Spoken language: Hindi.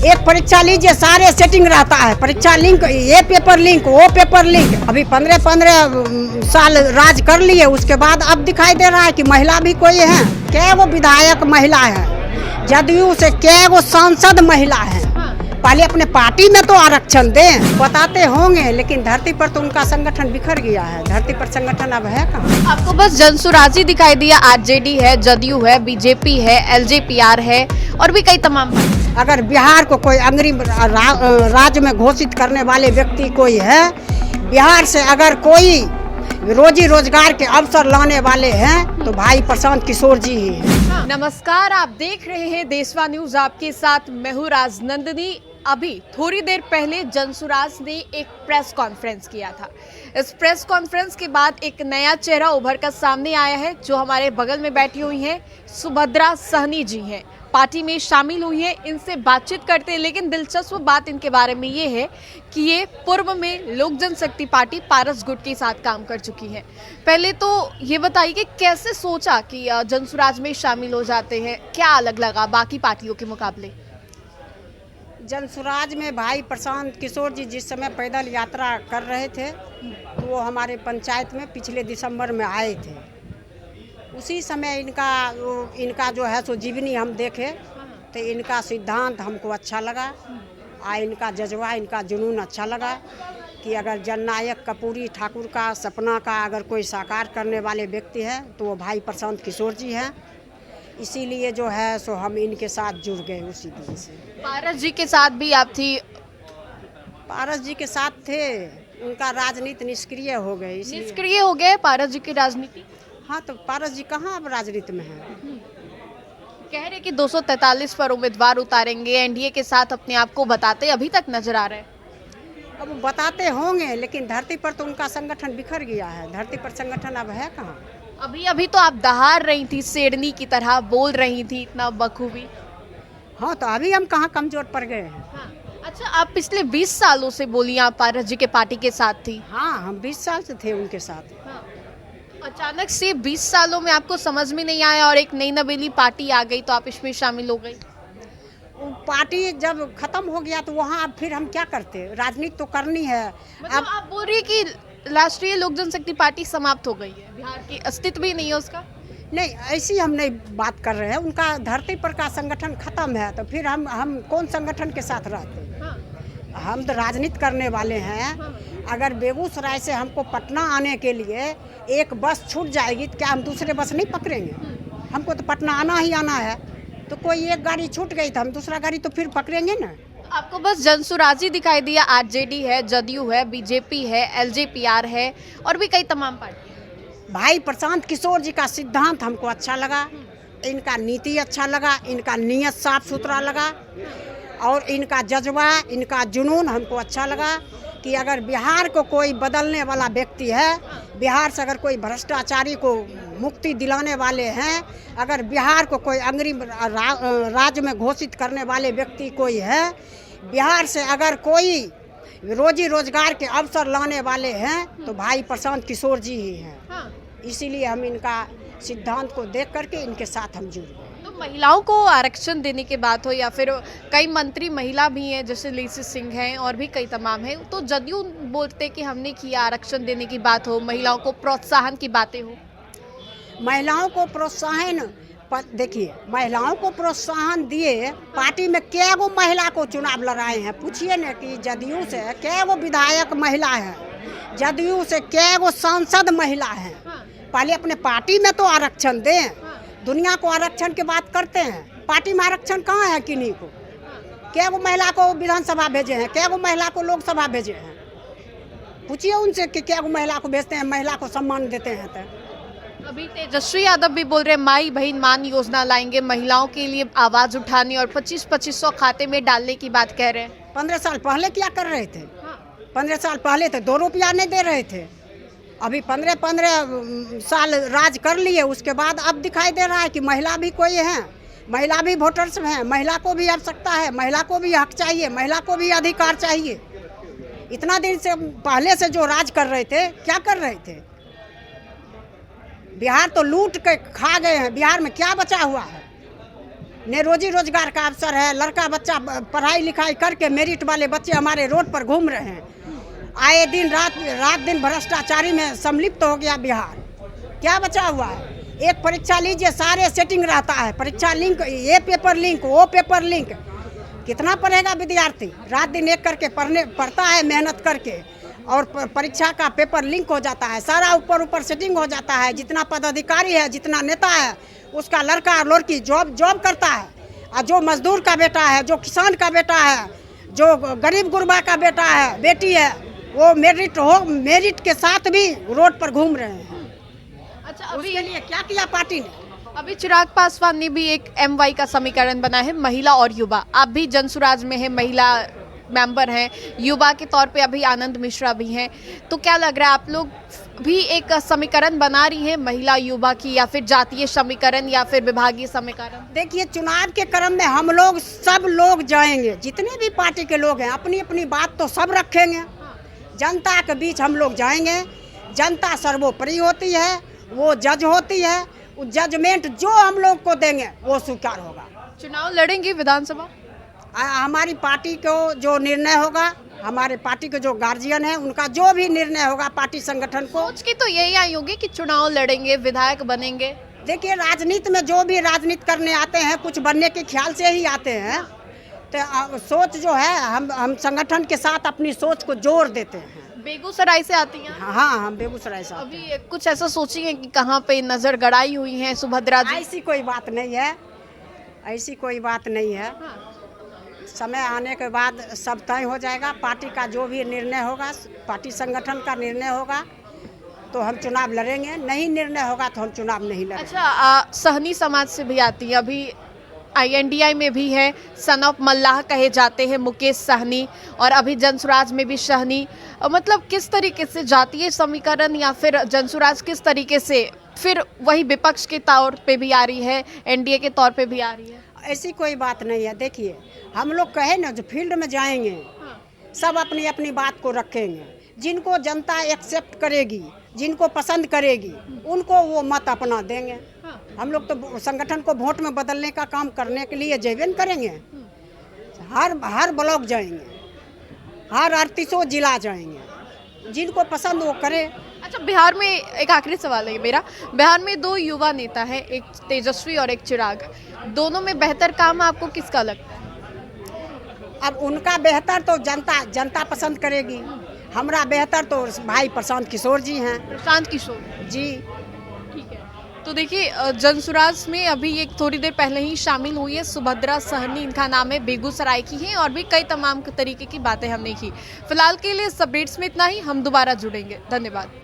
एक परीक्षा लीजिए, सारे सेटिंग रहता है, परीक्षा लिंक, ये पेपर लिंक, वो पेपर लिंक। अभी 15 साल राज कर लिए, उसके बाद अब दिखाई दे रहा है कि महिला भी कोई है। क्या वो विधायक महिला है, जदयू से क्या वो सांसद महिला है। पहले अपने पार्टी में तो आरक्षण दें, बताते होंगे, लेकिन धरती पर तो उनका संगठन बिखर गया है। धरती पर संगठन अब है कहाँ? आपको बस जनसुराजी दिखाई दिया। आरजेडी है, जदयू है, बीजेपी है, एलजेपीआर है और भी कई तमाम। अगर बिहार को कोई अग्रिम राज्य में घोषित करने वाले व्यक्ति कोई है, बिहार से अगर कोई रोजी रोजगार के अवसर लाने वाले हैं तो भाई प्रशांत किशोर जी ही हैं। नमस्कार, आप देख रहे हैं देशवा न्यूज, आपके साथ मैं हूं राजनंदिनी। अभी थोड़ी देर पहले जनसुराज ने एक प्रेस कॉन्फ्रेंस किया था। इस प्रेस कॉन्फ्रेंस के बाद एक नया चेहरा उभर कर सामने आया है, जो हमारे बगल में बैठी हुई हैं सुभद्रा सहनी जी हैं। पार्टी में शामिल हुई है, इनसे बातचीत करते हैं। लेकिन दिलचस्प बात इनके बारे में ये है कि ये पूर्व में लोक जनशक्ति पार्टी पारस गुट के साथ काम कर चुकी है। पहले तो ये बताइए कि कैसे सोचा कि जनसुराज में शामिल हो जाते हैं, क्या अलग लगा बाकी पार्टियों के मुकाबले? जनसुराज में भाई प्रशांत किशोर जी जिस समय पैदल यात्रा कर रहे थे, तो वो हमारे पंचायत में पिछले दिसंबर में आए थे। उसी समय इनका जो है सो जीवनी हम देखे तो इनका सिद्धांत हमको अच्छा लगा, इनका जज्बा, इनका जुनून अच्छा लगा कि अगर जननायक कर्पूरी ठाकुर का सपना का अगर कोई साकार करने वाले व्यक्ति है तो वो भाई प्रशांत किशोर जी हैं। इसीलिए जो है सो हम इनके साथ जुड़ गए उसी दिन से। पारस जी के साथ भी आप थी? पारस जी के साथ थे, उनका राजनीति निष्क्रिय हो गए। निष्क्रिय हो गए पारस जी की राजनीति? हाँ, तो पारस जी कहाँ अब राजनीति में हैं? कह रहे कि 243 पर उम्मीदवार उतारेंगे, एनडीए के साथ अपने आप को बताते अभी तक नजर आ रहे हैं। अब बताते होंगे, लेकिन धरती पर तो उनका संगठन बिखर गया है। धरती पर संगठन अब है कहाँ? अभी तो आप दहाड़ रही थी, शेरनी की तरह बोल रही थी इतना बखूबी। हाँ, तो अभी हम कहाँ कमजोर पड़ गए हैं? हाँ। अच्छा, आप पिछले 20 सालों से बोली आप पारस जी के पार्टी के साथ थी? हाँ, हम 20 साल से थे उनके साथ। हाँ। अचानक से 20 सालों में आपको समझ में नहीं आया और एक नई नवेली पार्टी आ गई तो आप इसमें शामिल हो गई? पार्टी जब खत्म हो गया तो वहाँ अब फिर हम क्या करते? राजनीति तो करनी है। मतलब अब आप बोल रही है कि राष्ट्रीय लोक जनशक्ति पार्टी समाप्त हो गई है, बिहार की अस्तित्व भी नहीं है उसका? नहीं, ऐसी हम नहीं बात कर रहे हैं। उनका धरती पर का संगठन खत्म है तो फिर हम कौन संगठन के साथ रहते हैं? हाँ। हम तो राजनीति करने वाले हैं। हाँ। अगर बेगूसराय से हमको पटना आने के लिए एक बस छूट जाएगी तो क्या हम दूसरे बस नहीं पकड़ेंगे? हमको तो पटना आना ही आना है, तो कोई एक गाड़ी छूट गई तो हम दूसरा गाड़ी तो फिर पकड़ेंगे ना। आपको बस जनसुराजी दिखाई दिया। आरजेडी है, जदयू है, बीजेपी है, एलजेपीआर है और भी कई तमाम पार्टी। भाई प्रशांत किशोर जी का सिद्धांत हमको अच्छा लगा, इनका नीति अच्छा लगा, इनका नीयत साफ सुथरा लगा और इनका जज्बा, इनका जुनून हमको अच्छा लगा कि अगर बिहार को कोई बदलने वाला व्यक्ति है, बिहार से अगर कोई भ्रष्टाचारी को मुक्ति दिलाने वाले हैं, अगर बिहार को कोई अग्रिम राज्य में घोषित करने वाले व्यक्ति कोई है, बिहार से अगर कोई रोजी रोजगार के अवसर लाने वाले हैं तो भाई प्रशांत किशोर जी ही हैं। हाँ। इसीलिए हम इनका सिद्धांत को देख करके इनके साथ हम जुड़ गए। तो महिलाओं को आरक्षण देने की बात हो या फिर कई मंत्री महिला भी हैं, जैसे लीसी सिंह हैं और भी कई तमाम हैं, तो जदयू बोलते कि हमने किया, आरक्षण देने की बात हो, महिलाओं को प्रोत्साहन की बातें हो। महिलाओं को प्रोत्साहन, देखिए महिलाओं को प्रोत्साहन दिए, पार्टी में क्या वो महिला को चुनाव लड़ाए हैं? पूछिए न कि जदयू से क्या वो विधायक महिला है, जदयू से क्या वो सांसद महिला है। पहले अपने पार्टी में तो आरक्षण दें। दुनिया को आरक्षण की बात करते हैं, पार्टी में आरक्षण कहाँ है किन्हीं को? क्या वो महिला को विधानसभा भेजे हैं? क्या वो महिला को लोकसभा भेजे हैं? पूछिए उनसे कि क्या वो महिला को भेजते हैं, महिला को सम्मान देते हैं? तो अभी तेजस्वी यादव भी बोल रहे हैं माई बहन मान योजना लाएंगे, महिलाओं के लिए आवाज उठाने और 2500 खाते में डालने की बात कह रहे हैं। 15 साल पहले क्या कर रहे थे? 15 साल पहले तो 2 रुपया नहीं दे रहे थे। अभी 15 साल राज कर लिए, उसके बाद अब दिखाई दे रहा है कि महिला भी कोई है, महिला भी वोटर्स में है, महिला को भी आवश्यकता है, महिला को भी हक चाहिए, महिला को भी अधिकार चाहिए। इतना दिन से पहले से जो राज कर रहे थे, क्या कर रहे थे? बिहार तो लूट के खा गए हैं। बिहार में क्या बचा हुआ है? न रोजी रोजगार का अवसर है। लड़का बच्चा पढ़ाई लिखाई करके मेरिट वाले बच्चे हमारे रोड पर घूम रहे हैं। आए दिन रात दिन भ्रष्टाचारी में सम्मिलित हो गया बिहार। क्या बचा हुआ है? एक परीक्षा लीजिए, सारे सेटिंग रहता है, परीक्षा लिंक, ये पेपर लिंक, वो पेपर लिंक। कितना पढ़ेगा विद्यार्थी? रात दिन एक करके पढ़ता है मेहनत करके, और परीक्षा का पेपर लिंक हो जाता है। सारा ऊपर सेटिंग हो जाता है। जितना पदाधिकारी है, जितना नेता है, उसका लड़का और लड़की जॉब करता है। और जो मजदूर का बेटा है, जो किसान का बेटा है, जो गरीब गुरबा का बेटा है, बेटी है, वो मेरिट के साथ भी रोड पर घूम रहे हैं। अच्छा, उसके लिए क्या किया पार्टी ने? अभी चिराग पासवान ने भी एक MY का समीकरण बना है, महिला और युवा। आप भी जनसुराज में है, महिला मेंबर हैं, युवा के तौर पे अभी आनंद मिश्रा भी हैं। तो क्या लग रहा है, आप लोग भी एक समीकरण बना रही हैं महिला युवा की, या फिर जातीय समीकरण, या फिर विभागीय समीकरण? देखिए, चुनाव के क्रम में हम लोग सब लोग जाएंगे, जितने भी पार्टी के लोग हैं, अपनी अपनी बात तो सब रखेंगे। जनता के बीच हम लोग जाएंगे। जनता सर्वोपरि होती है, वो जज होती है। वो जजमेंट जो हम लोग को देंगे वो स्वीकार होगा। चुनाव लड़ेंगे विधानसभा? हमारी पार्टी को जो निर्णय होगा, हमारे पार्टी के जो गार्जियन है, उनका जो भी निर्णय होगा पार्टी संगठन को। सोच की तो यही आई होगी कि चुनाव लड़ेंगे, विधायक बनेंगे। देखिए, राजनीति में जो भी राजनीति करने आते हैं, कुछ बनने के ख्याल से ही आते हैं। तो सोच जो है, हम संगठन के साथ अपनी सोच को जोड़ देते हैं। बेगूसराय से आती हैं? हाँ, हम बेगूसराय से आते हैं। अभी कुछ ऐसा सोची है कि कहाँ पे नजर गड़ाई हुई है सुभद्रा जी? ऐसी कोई बात नहीं है, ऐसी कोई बात नहीं है। समय आने के बाद सब तय हो जाएगा। पार्टी का जो भी निर्णय होगा, पार्टी संगठन का निर्णय होगा, तो हम चुनाव लड़ेंगे। नहीं निर्णय होगा तो हम चुनाव नहीं लड़ेंगे। अच्छा, सहनी समाज से भी आती है, अभी INDI में भी है, सन ऑफ मल्लाह कहे जाते हैं मुकेश सहनी, और अभी जनसुराज में भी सहनी। मतलब किस तरीके से जातीय समीकरण, या फिर जनसुराज किस तरीके से फिर वही विपक्ष के तौर पे भी आ रही है, NDA के तौर पे भी आ रही है? ऐसी कोई बात नहीं है। देखिए, हम लोग कहे ना, जो फील्ड में जाएंगे, सब अपनी अपनी बात को रखेंगे। जिनको जनता एक्सेप्ट करेगी, जिनको पसंद करेगी, उनको वो मत अपना देंगे। हम लोग तो संगठन को वोट में बदलने का काम करने के लिए जैवन करेंगे। हर ब्लॉक जाएंगे, हर 38 जिला जाएंगे, जिनको पसंद वो करे। अच्छा, बिहार में एक आखिरी सवाल है मेरा। बिहार में 2 युवा नेता है, एक तेजस्वी और एक चिराग। दोनों में बेहतर काम आपको किसका लगता है? अब उनका बेहतर तो जनता पसंद करेगी। हमारा बेहतर तो भाई प्रशांत किशोर जी हैं। प्रशांत किशोर जी, ठीक है। तो देखिए, जनसुराज में अभी एक थोड़ी देर पहले ही शामिल हुई है सुभद्रा सहनी, इनका नाम है, बेगूसराय की है, और भी कई तमाम तरीके की बातें हमने की। फिलहाल के लिए इस अपडेट्स में इतना ही। हम दोबारा जुड़ेंगे। धन्यवाद।